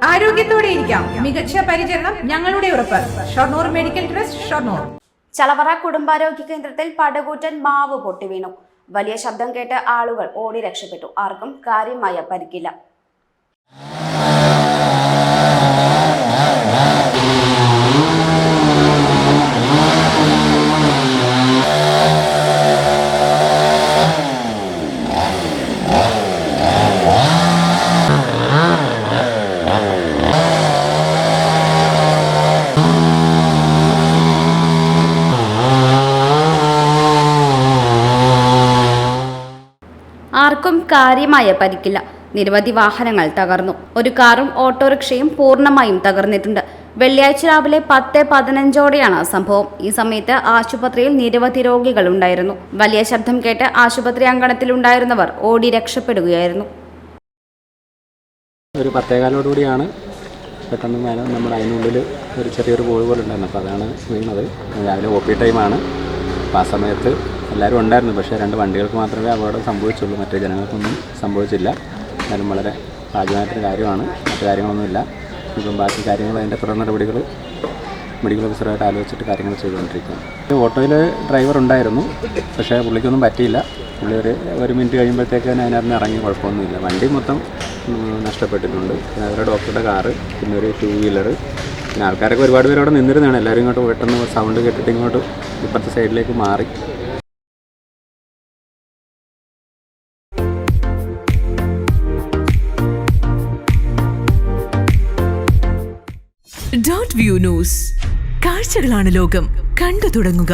ആരോഗ്യത്തോടെ ഇരിക്കാം. മികച്ച പരിചരണം ഞങ്ങളുടെ ഉറപ്പ്. Shoranur medical trust, Shoranur. ചളവറ കുടുംബാരോഗ്യ കേന്ദ്രത്തിൽ പടുകൂറ്റൻ മാവ് പൊട്ടി വീണു. വലിയ ശബ്ദം കേട്ട് ആളുകൾ ഓടി രക്ഷപ്പെട്ടു. ആർക്കും കാര്യമായ പരിക്കില്ല. ആർക്കും കാര്യമായ പരിക്കില്ല. നിരവധി വാഹനങ്ങൾ തകർന്നു. ഒരു കാറും ഓട്ടോറിക്ഷയും പൂർണ്ണമായും തകർന്നിട്ടുണ്ട്. വെള്ളിയാഴ്ച രാവിലെ 10:15 സംഭവം. ഈ സമയത്ത് ആശുപത്രിയിൽ നിരവധി രോഗികൾ ഉണ്ടായിരുന്നു. വലിയ ശബ്ദം കേട്ട് ആശുപത്രി അങ്കണത്തിലുണ്ടായിരുന്നവർ ഓടി രക്ഷപ്പെടുകയായിരുന്നു. ഒരു 10:15 പെട്ടെന്ന് നമ്മുടെ അതിനുള്ളിൽ ഒരു ചെറിയൊരു ബോൾ പോലെ ഉണ്ടായിരുന്നു. അപ്പോൾ അതാണ് വീണത്. രാവിലെ OP ടൈമാണ്. അപ്പോൾ ആ സമയത്ത് എല്ലാവരും ഉണ്ടായിരുന്നു. പക്ഷേ 2 വണ്ടികൾക്ക് മാത്രമേ അപകടം സംഭവിച്ചുള്ളൂ. മറ്റു ജനങ്ങൾക്കൊന്നും സംഭവിച്ചില്ല. എന്നാലും വളരെ ഭാഗ്യമായിട്ടൊരു കാര്യമാണ്. മറ്റു കാര്യങ്ങളൊന്നുമില്ല. ഇപ്പം ബാക്കി കാര്യങ്ങൾ അതിൻ്റെ തുടർ നടപടികൾ മെഡിക്കൽ ഓഫീസറായിട്ട് ആലോചിച്ചിട്ട് കാര്യങ്ങൾ ചെയ്തുകൊണ്ടിരിക്കുകയാണ്. ഓട്ടോയിൽ ഡ്രൈവർ ഉണ്ടായിരുന്നു. പക്ഷേ പുള്ളിക്കൊന്നും പറ്റിയില്ല. പുള്ളി ഒരു മിനിറ്റ് കഴിയുമ്പോഴത്തേക്ക് തന്നെ അതിനകത്ത് ഇറങ്ങി, കുഴപ്പമൊന്നുമില്ല. വണ്ടി മൊത്തം നഷ്ടപ്പെട്ടിട്ടുണ്ട്. പിന്നെ അവരുടെ ഡോക്ടറുടെ കാറ്, പിന്നെ ഒരു 2 വീലർ, പിന്നെ ആൾക്കാരൊക്കെ ഒരുപാട് പേര് അവിടെ നിന്നിരുന്നതാണ്. എല്ലാവരും ഇങ്ങോട്ട് പെട്ടെന്ന് സൗണ്ട് കേട്ടിട്ട് ഇങ്ങോട്ട് ഇപ്പുറത്തെ സൈഡിലേക്ക് മാറി. .view news. കാഴ്ചകളാണ് ലോകം. കണ്ടു തുടങ്ങുക.